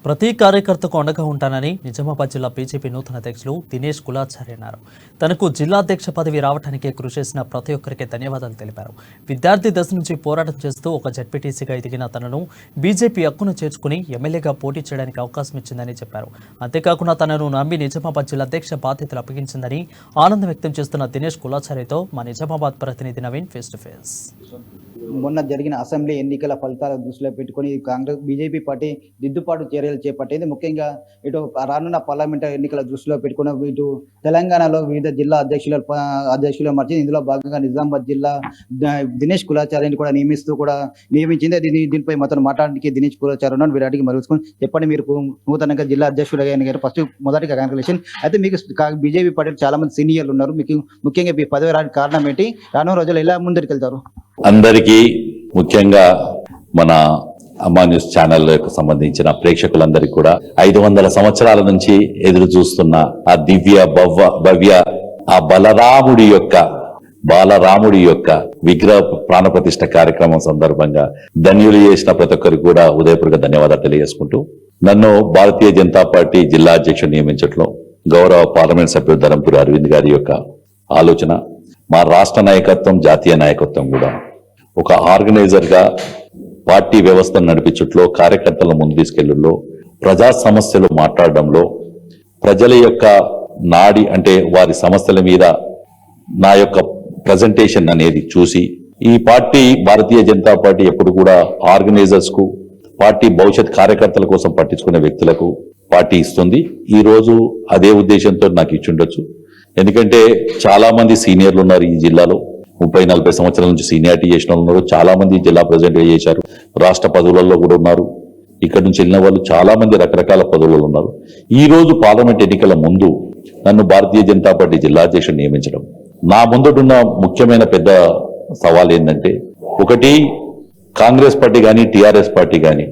ప్రతి కార్యకర్తకు అండగా ఉంటానని నిజామాబాద్ జిల్లా బీజేపీ నూతన అధ్యక్షులు దినేష్ కులాచారి అన్నారు. తనకు జిల్లా అధ్యక్ష పదవి రావడానికి కృషి చేసిన ప్రతి ఒక్కరికి ధన్యవాదాలు తెలిపారు. విద్యార్థి దశ నుంచి పోరాటం చేస్తూ ఒక జడ్పీటీసీగా ఎదిగిన తనను బీజేపీ హక్కును చేర్చుకుని ఎమ్మెల్యేగా పోటీ చేయడానికి అవకాశం ఇచ్చిందని చెప్పారు. అంతేకాకుండా తనను నమ్మి నిజామాబాద్ జిల్లా అధ్యక్ష బాధ్యతలు అప్పగించిందని ఆనందం వ్యక్తం చేస్తున్న దినేష్ కులాచారితో మా నిజామాబాద్ ప్రతినిధి నవీన్ ఫేస్ టు ఫేస్. మొన్న జరిగిన అసెంబ్లీ ఎన్నికల ఫలితాల దృష్టిలో పెట్టుకుని బీజేపీ పార్టీ దిద్దుబాటు చర్యలు చేపట్టింది. ముఖ్యంగా ఇటు రానున్న పార్లమెంటరీ ఎన్నికల దృష్టిలో పెట్టుకున్న ఇటు తెలంగాణలో వివిధ జిల్లా అధ్యక్షులు మార్చి ఇందులో భాగంగా నిజామాబాద్ జిల్లా దినేష్ కులాచారిని కూడా నియమించింది. దీనిపై మాత్రం మాట్లాడడానికి దినేష్ కులాచారి ఉన్నాను. వీరాటికి మరుగుసుకొని చెప్పండి, మీరు నూతనంగా జిల్లా అధ్యక్షుడు అయ్యారు. ఫస్ట్ మొదటిగా కంగ్రాచులేషన్. అయితే మీకు బీజేపీ పార్టీలో చాలా మంది సీనియర్లు ఉన్నారు. మీకు ముఖ్యంగా మీ పదవి రావడానికి కారణం ఏంటి? రానున్న రోజులు ఎలా ముందుకు వెళ్తారు? అందరికీ ముఖ్యంగా మన అమ్మా న్యూస్ ఛానల్కు సంబంధించిన ప్రేక్షకులందరికీ కూడా 500 సంవత్సరాల నుంచి ఎదురు చూస్తున్న ఆ దివ్య భవ్య ఆ బాలరాముడి యొక్క విగ్రహ ప్రాణప్రతిష్ఠ కార్యక్రమం సందర్భంగా ధన్యులు చేసిన ప్రతి ఒక్కరికి కూడా ఉదయపూర్వక ధన్యవాదాలు తెలియజేసుకుంటూ, నన్ను భారతీయ జనతా పార్టీ జిల్లా అధ్యక్షుడు నియమించడంలో గౌరవ పార్లమెంట్ సభ్యుడు ధరంపూరి అరవింద్ గారి యొక్క ఆలోచన, మా రాష్ట్ర నాయకత్వం జాతీయ నాయకత్వం కూడా ఒక ఆర్గనైజర్ గా పార్టీ వ్యవస్థను నడిపించట్లో, కార్యకర్తల ముందు తీసుకెళ్లలో, ప్రజా సమస్యలు మాట్లాడడంలో, ప్రజల యొక్క నాడి అంటే వారి సమస్యల మీద నా యొక్క ప్రజెంటేషన్ అనేది చూసి, ఈ పార్టీ భారతీయ జనతా పార్టీ ఎప్పుడు కూడా ఆర్గనైజర్స్ కు, పార్టీ భవిష్యత్ కార్యకర్తల కోసం పట్టించుకునే వ్యక్తులకు పార్టీ ఇస్తుంది. ఈ రోజు అదే ఉద్దేశంతో నాకు ఇచ్చుండొచ్చు. ఎందుకంటే చాలా మంది సీనియర్లు ఉన్నారు ఈ జిల్లాలో. 30-40 సంవత్సరాల నుంచి సీనియారిటీ చేసిన వాళ్ళు ఉన్నారు. చాలా మంది జిల్లా ప్రెసిడెంట్ గా చేశారు, రాష్ట్ర పదవులలో కూడా ఉన్నారు. ఇక్కడ నుంచి వెళ్ళిన వాళ్ళు చాలా మంది రకరకాల పదవులలో ఉన్నారు. ఈ రోజు పార్లమెంట్ ఎన్నికల ముందు నన్ను భారతీయ జనతా పార్టీ జిల్లా అధ్యక్షుడు నియమించడం నా ముందున్న ముఖ్యమైన పెద్ద సవాల్ ఏంటంటే, ఒకటి, కాంగ్రెస్ పార్టీ కానీ టిఆర్ఎస్ పార్టీ కానీ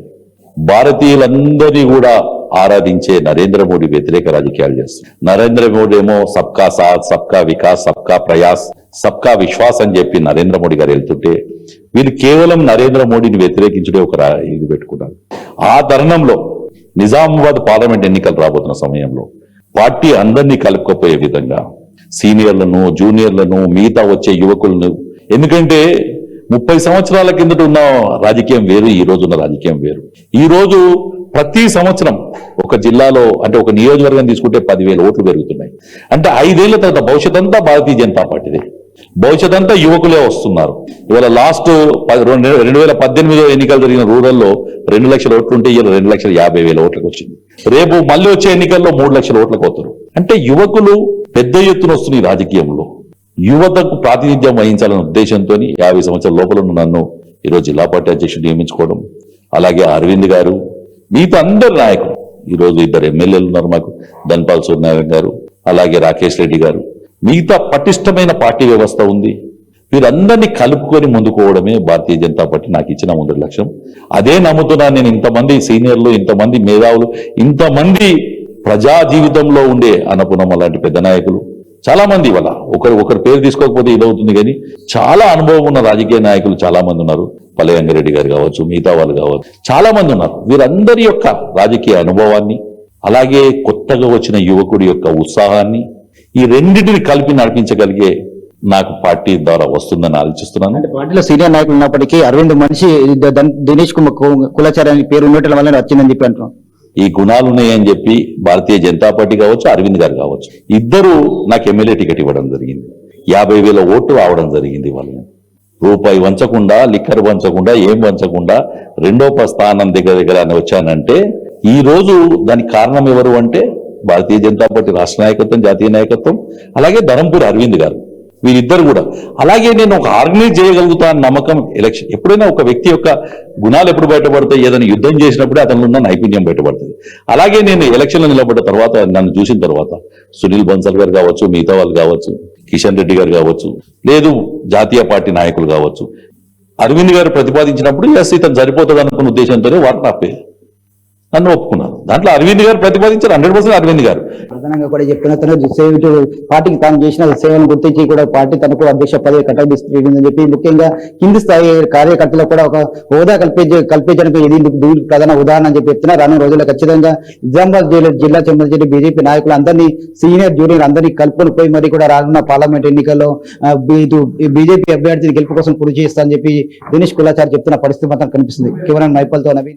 భారతీయులందరినీ కూడా ఆరాధించే నరేంద్ర మోడీ వ్యతిరేక రాజకీయాలు చేస్తారు. నరేంద్ర మోడీ ఏమో సబ్కా సాత్, సబ్కా వికాస్, సబ్కా ప్రయాస్, సబ్కా విశ్వాస్ అని చెప్పి నరేంద్ర మోడీ గారు వెళ్తుంటే, వీళ్ళు కేవలం నరేంద్ర మోడీని వ్యతిరేకించడే ఒక ఇది పెట్టుకున్నారు. ఆ తరుణంలో నిజామాబాద్ పార్లమెంట్ ఎన్నికలు రాబోతున్న సమయంలో పార్టీ అందరినీ కలుపుకపోయే విధంగా సీనియర్లను, జూనియర్లను, మిగతా వచ్చే యువకులను, ఎందుకంటే 30 సంవత్సరాల కిందట ఉన్న రాజకీయం వేరు, ఈ రోజు ఉన్న రాజకీయం వేరు. ఈ రోజు ప్రతి సంవత్సరం ఒక జిల్లాలో అంటే ఒక నియోజకవర్గం తీసుకుంటే 10,000 ఓట్లు పెరుగుతున్నాయి. అంటే 5 ఏళ్ల తర్వాత భవిష్యత్ అంతా భారతీయ జనతా పార్టీదే, భవిష్యత్ అంతా యువకులే వస్తున్నారు. ఇవాళ లాస్ట్ 2018 ఎన్నికలు జరిగిన రూరల్లో 2 లక్షల ఓట్లు ఉంటే ఇలా 2,50,000 ఓట్లకు వచ్చింది. రేపు మళ్ళీ వచ్చే ఎన్నికల్లో 3 లక్షల ఓట్లకు వస్తారు. అంటే యువకులు పెద్ద ఎత్తున వస్తున్న ఈ రాజకీయంలో యువతకు ప్రాతినిధ్యం వహించాలనే ఉద్దేశంతో 50 సంవత్సరాల లోపల నన్ను ఈరోజు జిల్లా పార్టీ అధ్యక్షుడు నియమించుకోవడం, అలాగే అరవింద్ గారు, మిగతా అందరు నాయకులు, ఈరోజు 2 ఎమ్మెల్యేలు ఉన్నారు మాకు, ధన్పాల్ సూర్యనారాయణ గారు, అలాగే రాకేష్ రెడ్డి గారు, మిగతా పటిష్టమైన పార్టీ వ్యవస్థ ఉంది. వీరందరినీ కలుపుకొని ముందుకోవడమే భారతీయ జనతా పార్టీ నాకు ఇచ్చిన ముందు లక్ష్యం. అదే నమ్ముతున్నాను నేను. ఇంతమంది సీనియర్లు, ఇంతమంది మేధావులు, ఇంతమంది ప్రజా జీవితంలో ఉండే అన్నపూర్ణమ్మ లాంటి పెద్ద నాయకులు చాలా మంది, ఇవాళ ఒకరి పేరు తీసుకోకపోతే ఇదవుతుంది, కానీ చాలా అనుభవం ఉన్న రాజకీయ నాయకులు చాలా మంది ఉన్నారు. పల్లెంగారెడ్డి గారు కావచ్చు, మిగతా వాళ్ళు కావచ్చు, చాలా మంది ఉన్నారు. వీరందరి యొక్క రాజకీయ అనుభవాన్ని, అలాగే కొత్తగా వచ్చిన యువకుడి యొక్క ఉత్సాహాన్ని, ఈ రెండింటిని కలిపి నడిపించగలిగే నాకు పార్టీ ద్వారా వస్తుందని ఆలోచిస్తున్నాను. అంటే పార్టీలో సీనియర్ నాయకులు ఉన్నప్పటికీ అరవింద్ మనిషి దినేష్ కులాచారి అని పేరు ఉండటం వల్ల వచ్చిందని చెప్పి అంటున్నాం. ఈ గుణాలు ఉన్నాయని చెప్పి భారతీయ జనతా పార్టీ కావచ్చు, అరవింద్ గారు కావచ్చు, ఇద్దరు నాకు ఎమ్మెల్యే టికెట్ ఇవ్వడం జరిగింది. 50,000 ఓట్లు రావడం జరిగింది. వాళ్ళని రూపాయి వంచకుండా, లిక్కర్ వంచకుండా, ఏం వంచకుండా రెండో స్థానం దగ్గర వచ్చానంటే, ఈ రోజు దానికి కారణం ఎవరు అంటే భారతీయ జనతా పార్టీ రాష్ట్ర నాయకత్వం, జాతీయ నాయకత్వం, అలాగే ధరంపూరి అరవింద్ గారు, వీరిద్దరు కూడా. అలాగే నేను ఒక ఆర్గనైజ్ చేయగలుగుతా అన్న నమ్మకం. ఎలక్షన్ ఎప్పుడైనా ఒక వ్యక్తి యొక్క గుణాలు ఎప్పుడు బయటపడతాయి, ఏదైనా యుద్ధం చేసినప్పుడే అతనిలో ఉన్న నైపుణ్యం బయటపడుతుంది. అలాగే నేను ఎలక్షన్లో నిలబడ్డ తర్వాత, నన్ను చూసిన తర్వాత సునీల్ బన్సల్ గారు కావచ్చు, మిగతా వాళ్ళు కావచ్చు, కిషన్ రెడ్డి గారు కావచ్చు, లేదు జాతీయ పార్టీ నాయకులు కావచ్చు, అరవింద్ గారు ప్రతిపాదించినప్పుడు ఎస్ ఇతను సరిపోతుంది అనుకున్న ఉద్దేశంతోనే వారు నన్ను ఒప్పుకున్నారు. దాంట్లో అరవింద్ గారు ప్రతిపాదించారు 100% అరవింద్ గారు. ప్రధానంగా కూడా చెప్తున్న తను సేవిటు పార్టీకి తాను చేసిన సేవలను గుర్తించి కూడా పార్టీ తనకు అధ్యక్ష పదవి కట్టబెట్టిందని చెప్పి ముఖ్యంగా కింది స్థాయి కార్యకర్తలకు కూడా ఒక హోదా కల్పించడానికి ఇది ప్రధాన ఉదాహరణ అని చెప్పి చెప్తున్నారు. రానున్న రోజుల్లో ఖచ్చితంగా నిజామాబాద్ జిల్లా సంబంధించిన బీజేపీ నాయకులు అందరినీ సీనియర్ జూనియర్ అందరినీ కలుపుకొని పోయి మరి కూడా రానున్న పార్లమెంట్ ఎన్నికల్లో బీజేపీ అభ్యర్థిని గెలుపు కోసం కృషి చేస్తా అని చెప్పి దినేష్ కులాచారి చెప్తున్న పరిస్థితి మాత్రం కనిపిస్తుంది. కేవలం మైపల్తో నవీన్.